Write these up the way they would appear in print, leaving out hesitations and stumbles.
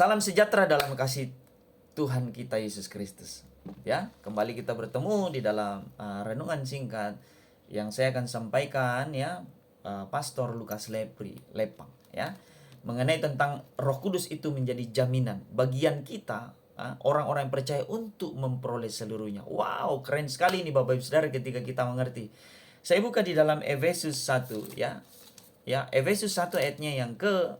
Salam sejahtera dalam kasih Tuhan kita Yesus Kristus. Ya, kembali kita bertemu di dalam renungan singkat yang saya akan sampaikan ya, Pastor Lukas Lepang ya, mengenai tentang Roh Kudus itu menjadi jaminan bagian kita orang-orang yang percaya untuk memperoleh seluruhnya. Wow, keren sekali ini Bapak Ibu Saudara ketika kita mengerti. Saya buka di dalam Efesus 1 ya. Ya, Efesus 1 ayatnya yang ke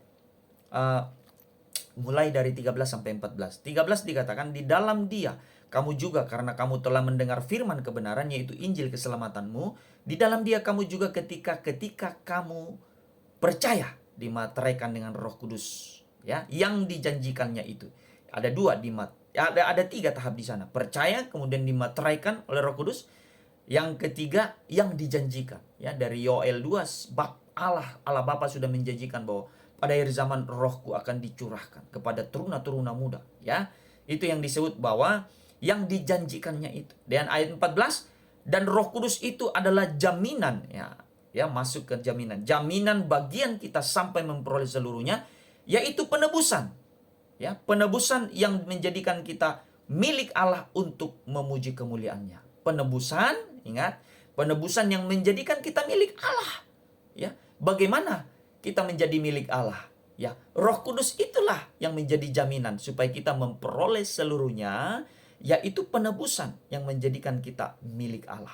mulai dari 13 sampai 14. 13 dikatakan, di dalam Dia kamu juga, karena kamu telah mendengar firman kebenaran, yaitu Injil keselamatanmu, di dalam Dia kamu juga ketika kamu percaya, dimateraikan dengan Roh Kudus ya, yang dijanjikannya itu. Ada ada tiga tahap di sana. Percaya, kemudian dimateraikan oleh Roh Kudus. Yang ketiga, yang dijanjikan ya, dari Yoel 2 bab Allah Bapa sudah menjanjikan bahwa pada akhir zaman Rohku akan dicurahkan kepada turuna-turuna muda ya. Itu yang disebut bahwa yang dijanjikannya itu. Dan ayat 14, dan Roh Kudus itu adalah jaminan ya, masuk ke jaminan bagian kita sampai memperoleh seluruhnya, yaitu penebusan. Ya, penebusan yang menjadikan kita milik Allah untuk memuji kemuliaannya. Penebusan, ingat, penebusan yang menjadikan kita milik Allah. Ya, bagaimana kita menjadi milik Allah? Ya, Roh Kudus itulah yang menjadi jaminan supaya kita memperoleh seluruhnya, yaitu penebusan yang menjadikan kita milik Allah.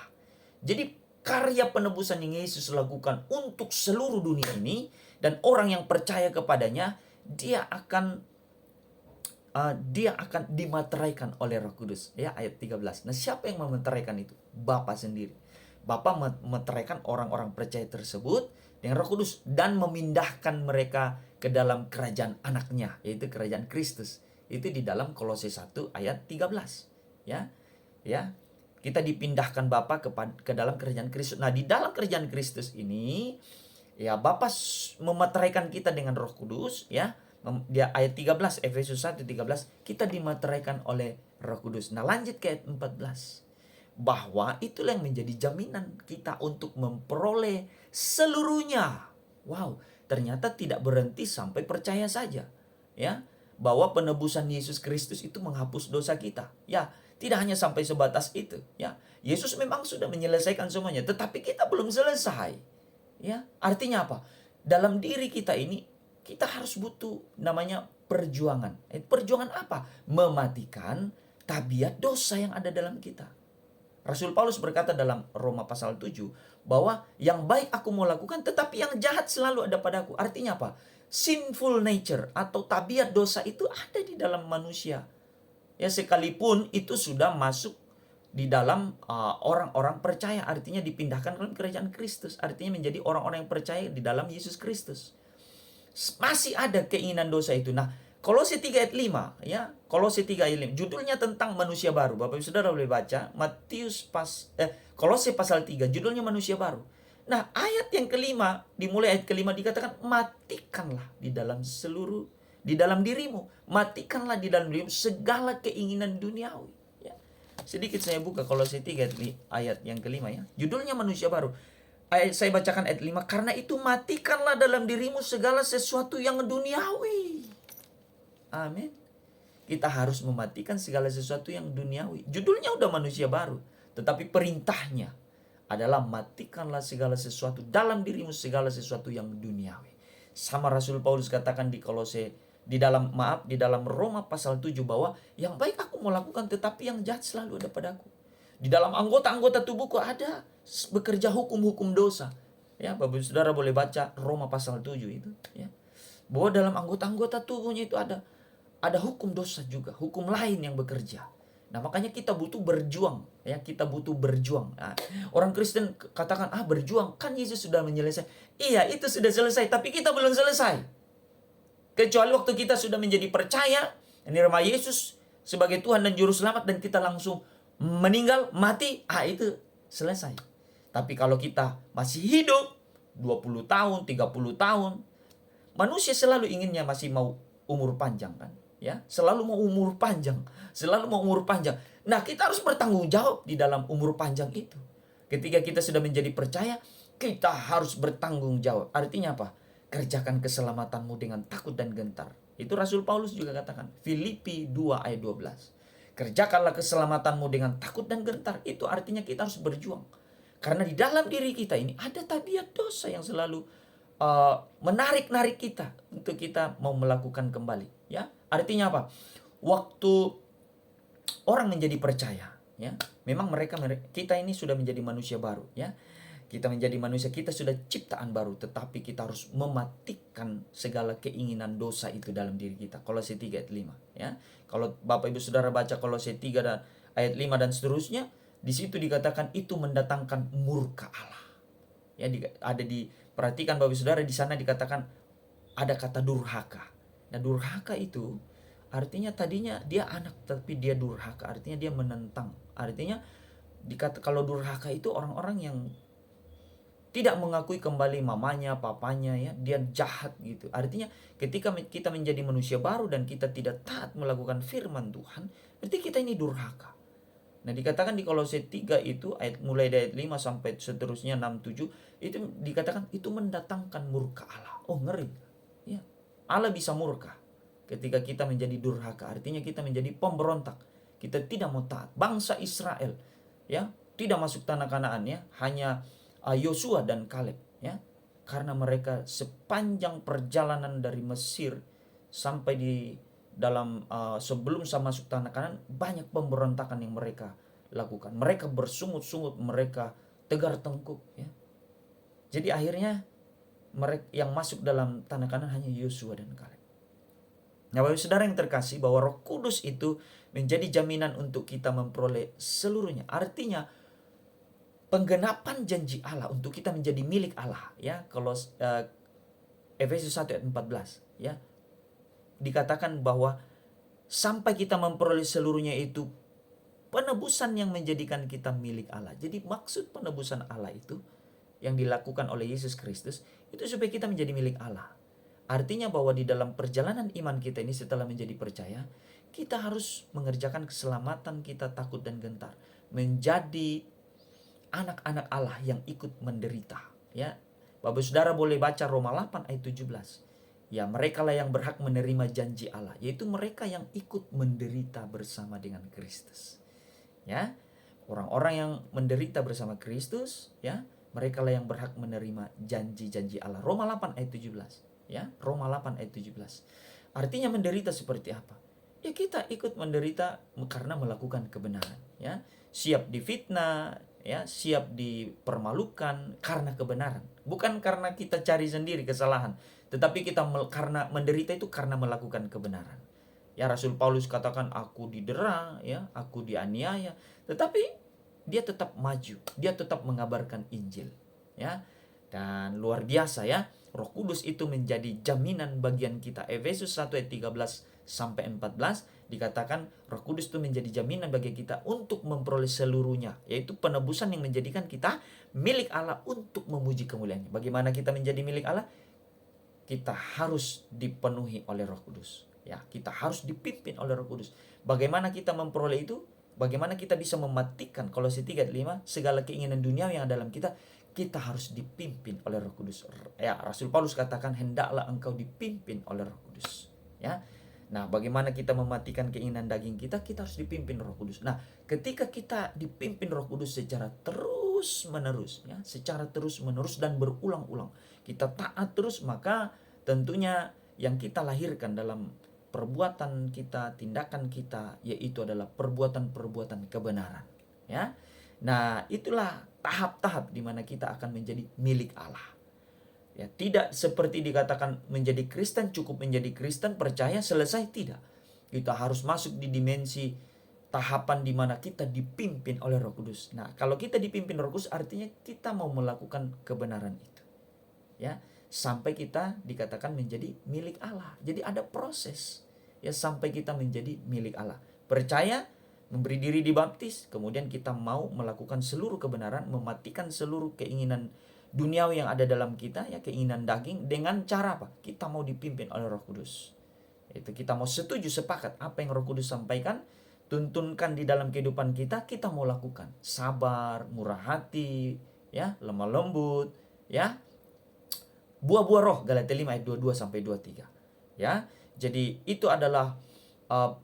Jadi karya penebusan yang Yesus lakukan untuk seluruh dunia ini, dan orang yang percaya kepadanya, dia akan dimateraikan oleh Roh Kudus ya, ayat 13. Nah, siapa yang memeteraikan itu? Bapa sendiri. Bapa memeteraikan orang-orang percaya tersebut dengan Roh Kudus dan memindahkan mereka ke dalam kerajaan anaknya, yaitu kerajaan Kristus. Itu di dalam Kolose 1 ayat 13 ya. Ya. Kita dipindahkan Bapa ke dalam kerajaan Kristus. Nah, di dalam kerajaan Kristus ini ya, Bapa memeteraikan kita dengan Roh Kudus ya. Dia ayat 13, Efesus 1:13, kita dimateraikan oleh Roh Kudus. Nah, lanjut ke ayat 14. Bahwa itulah yang menjadi jaminan kita untuk memperoleh seluruhnya. Wow, ternyata tidak berhenti sampai percaya saja. Ya, bahwa penebusan Yesus Kristus itu menghapus dosa kita. Ya, tidak hanya sampai sebatas itu. Ya, Yesus memang sudah menyelesaikan semuanya, tetapi kita belum selesai. Ya, artinya apa? Dalam diri kita ini kita harus butuh namanya perjuangan. Perjuangan apa? Mematikan tabiat dosa yang ada dalam kita. Rasul Paulus berkata dalam Roma pasal 7 bahwa yang baik aku mau lakukan, tetapi yang jahat selalu ada padaku. Artinya apa? Sinful nature atau tabiat dosa itu ada di dalam manusia. Ya, sekalipun itu sudah masuk di dalam orang-orang percaya, artinya dipindahkan dalam kerajaan Kristus, artinya menjadi orang-orang yang percaya di dalam Yesus Kristus. Masih ada keinginan dosa itu. Nah, Kolose 3 ayat 5 ya. Kolose 3 ayat 5. Judulnya tentang manusia baru. Bapak Ibu Saudara boleh baca Kolose pasal 3 judulnya manusia baru. Nah, ayat yang kelima, dimulai ayat kelima dikatakan, matikanlah di dalam dirimu. Matikanlah di dalam dirimu segala keinginan duniawi. Ya. Sedikit saya buka Kolose 3 ayat yang kelima ya. Judulnya manusia baru. Saya bacakan ayat 5. Karena itu matikanlah dalam dirimu segala sesuatu yang duniawi. Amin. Kita harus mematikan segala sesuatu yang duniawi. Judulnya udah manusia baru. Tetapi perintahnya adalah matikanlah segala sesuatu dalam dirimu, segala sesuatu yang duniawi. Sama Rasul Paulus katakan di dalam Roma pasal 7 bahwa yang baik aku mau lakukan, tetapi yang jahat selalu ada padaku. Di dalam anggota-anggota tubuhku ada bekerja hukum-hukum dosa. Ya, Bapak Saudara boleh baca Roma pasal 7 itu ya. Bahwa dalam anggota-anggota tubuhnya itu ada hukum dosa juga, hukum lain yang bekerja. Nah, makanya kita butuh berjuang ya, kita butuh berjuang. Nah, orang Kristen katakan, berjuang, kan Yesus sudah menyelesaikan. Iya, itu sudah selesai, tapi kita belum selesai. Kecuali waktu kita sudah menjadi percaya, menerima Yesus sebagai Tuhan dan Juru Selamat, dan kita langsung meninggal, mati, itu selesai. Tapi kalau kita masih hidup 20 tahun, 30 tahun, manusia selalu inginnya masih mau umur panjang kan? Ya, selalu mau umur panjang. Nah, kita harus bertanggung jawab di dalam umur panjang itu. Ketika kita sudah menjadi percaya, kita harus bertanggung jawab. Artinya apa? Kerjakan keselamatanmu dengan takut dan gentar. Itu Rasul Paulus juga katakan. Filipi 2 ayat 12. Kerjakanlah keselamatanmu dengan takut dan gentar. Itu artinya kita harus berjuang. Karena di dalam diri kita ini ada tabiat dosa yang selalu menarik-narik kita untuk kita mau melakukan kembali. Ya, artinya apa? Waktu orang menjadi percaya, ya, memang kita ini sudah menjadi manusia baru, ya. Kita menjadi manusia, kita sudah ciptaan baru, tetapi kita harus mematikan segala keinginan dosa itu dalam diri kita. Kolose 3 ayat 5, ya. Kalau Bapak Ibu Saudara baca Kolose 3 dan ayat 5 dan seterusnya, di situ dikatakan itu mendatangkan murka Allah. Ya, perhatikan Bapak Ibu Saudara, di sana dikatakan ada kata durhaka. Nah, durhaka itu artinya tadinya dia anak tapi dia durhaka, artinya dia menentang. Artinya kalau durhaka itu orang-orang yang tidak mengakui kembali mamanya, papanya, ya, dia jahat gitu. Artinya ketika kita menjadi manusia baru dan kita tidak taat melakukan firman Tuhan, berarti kita ini durhaka. Nah, dikatakan di Kolose 3 itu mulai dari ayat 5 sampai seterusnya 6 7 itu dikatakan itu mendatangkan murka Allah. Oh, ngeri. Ya. Allah bisa murka ketika kita menjadi durhaka. Artinya kita menjadi pemberontak. Kita tidak mau taat. Bangsa Israel, ya, tidak masuk tanah Kanaan, ya, hanya Yosua dan Kaleb, ya, karena mereka sepanjang perjalanan dari Mesir sampai di dalam sebelum masuk tanah Kanaan banyak pemberontakan yang mereka lakukan. Mereka bersungut-sungut, mereka tegar tengkuk, ya. Jadi akhirnya mereka yang masuk dalam tanah Kanaan hanya Yosua dan Kaleb. Nah, Bapak Saudara yang terkasih, bahwa Roh Kudus itu menjadi jaminan untuk kita memperoleh seluruhnya. Artinya penggenapan janji Allah untuk kita menjadi milik Allah, ya. Kalau Efesus 1 ayat 14, ya, dikatakan bahwa sampai kita memperoleh seluruhnya itu penebusan yang menjadikan kita milik Allah. Jadi maksud penebusan Allah itu yang dilakukan oleh Yesus Kristus itu supaya kita menjadi milik Allah. Artinya bahwa di dalam perjalanan iman kita ini setelah menjadi percaya, kita harus mengerjakan keselamatan kita takut dan gentar, menjadi anak-anak Allah yang ikut menderita, ya. Bapak Saudara boleh baca Roma 8 ayat 17. Ya, mereka lah yang berhak menerima janji Allah, yaitu mereka yang ikut menderita bersama dengan Kristus. Ya. Orang-orang yang menderita bersama Kristus, ya, mereka lah yang berhak menerima janji-janji Allah. Roma 8 ayat 17, ya. Roma 8 ayat 17. Artinya menderita seperti apa? Ya, kita ikut menderita karena melakukan kebenaran, ya. Siap difitnah, ya, siap dipermalukan karena kebenaran, bukan karena kita cari sendiri kesalahan, tetapi kita karena menderita itu karena melakukan kebenaran. Ya, Rasul Paulus katakan aku didera, ya, aku dianiaya, tetapi dia tetap maju, dia tetap mengabarkan Injil, ya. Dan luar biasa, ya, Roh Kudus itu menjadi jaminan bagian kita. Efesus 1 ayat 13 sampai 14 dikatakan Roh Kudus itu menjadi jaminan bagi kita untuk memperoleh seluruhnya, yaitu penebusan yang menjadikan kita milik Allah untuk memuji kemuliaan-Nya. Bagaimana kita menjadi milik Allah? Kita harus dipenuhi oleh Roh Kudus, ya. Kita harus dipimpin oleh Roh Kudus. Bagaimana kita memperoleh itu? Bagaimana kita bisa mematikan Kolose 3 ayat 5 segala keinginan dunia yang ada dalam kita? Kita harus dipimpin oleh Roh Kudus. Ya, Rasul Paulus katakan hendaklah engkau dipimpin oleh Roh Kudus, ya. Nah, bagaimana kita mematikan keinginan daging kita? Kita harus dipimpin Roh Kudus. Nah, ketika kita dipimpin Roh Kudus secara terus-menerus, ya, secara terus-menerus dan berulang-ulang, kita taat terus, maka tentunya yang kita lahirkan dalam perbuatan kita, tindakan kita, yaitu adalah perbuatan-perbuatan kebenaran, ya. Nah, itulah tahap-tahap di mana kita akan menjadi milik Allah. Ya, tidak seperti dikatakan menjadi Kristen, cukup menjadi Kristen, percaya, selesai. Tidak. Kita harus masuk di dimensi tahapan di mana kita dipimpin oleh Roh Kudus. Nah, kalau kita dipimpin Roh Kudus artinya kita mau melakukan kebenaran itu, ya, sampai kita dikatakan menjadi milik Allah. Jadi ada proses, ya, sampai kita menjadi milik Allah. Percaya, memberi diri dibaptis, kemudian kita mau melakukan seluruh kebenaran, mematikan seluruh keinginan duniawi yang ada dalam kita, ya, keinginan daging, dengan cara apa? Kita mau dipimpin oleh Roh Kudus. Itu kita mau setuju, sepakat apa yang Roh Kudus sampaikan, tuntunkan di dalam kehidupan kita, kita mau lakukan. Sabar, murah hati, ya, lemah lembut, ya. Buah-buah roh, Galatia 5 ayat 22 sampai 23. Ya. Jadi itu adalah uh,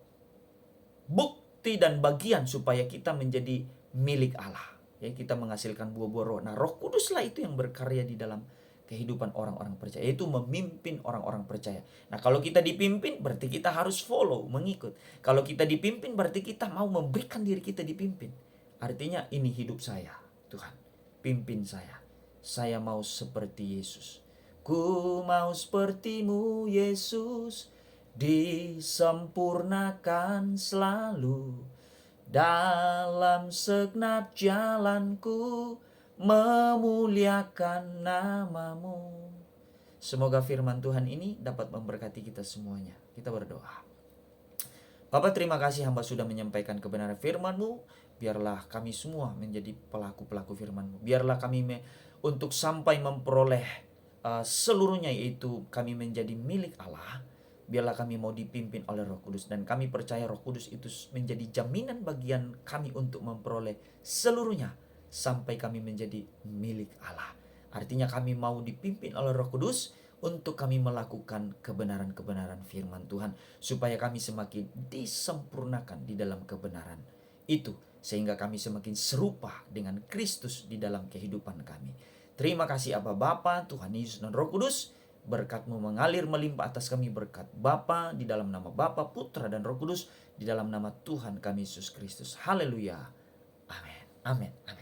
bukti dan bagian supaya kita menjadi milik Allah. Ya, kita menghasilkan buah-buah roh. Nah, Roh Kuduslah itu yang berkarya di dalam kehidupan orang-orang percaya, yaitu memimpin orang-orang percaya. Nah, kalau kita dipimpin berarti kita harus follow, mengikut. Kalau kita dipimpin berarti kita mau memberikan diri kita dipimpin. Artinya ini hidup saya, Tuhan. Pimpin saya. Saya mau seperti Yesus. Ku mau sepertimu, Yesus, disempurnakan selalu dalam segenap jalanku, memuliakan namamu. Semoga firman Tuhan ini dapat memberkati kita semuanya. Kita berdoa. Bapa, terima kasih hamba sudah menyampaikan kebenaran firman-Mu. Biarlah kami semua menjadi pelaku-pelaku firman-Mu. Biarlah kami untuk sampai memperoleh seluruhnya, yaitu kami menjadi milik Allah. Biarlah kami mau dipimpin oleh Roh Kudus. Dan kami percaya Roh Kudus itu menjadi jaminan bagian kami untuk memperoleh seluruhnya sampai kami menjadi milik Allah. Artinya kami mau dipimpin oleh Roh Kudus untuk kami melakukan kebenaran-kebenaran firman Tuhan, supaya kami semakin disempurnakan di dalam kebenaran itu, sehingga kami semakin serupa dengan Kristus di dalam kehidupan kami. Terima kasih Aba Bapa, Tuhan Yesus dan Roh Kudus. Berkat-Mu mengalir melimpah atas kami, berkat Bapa, di dalam nama Bapa, Putra dan Roh Kudus, di dalam nama Tuhan kami Yesus Kristus. Haleluya. Amin. Amin. Amin.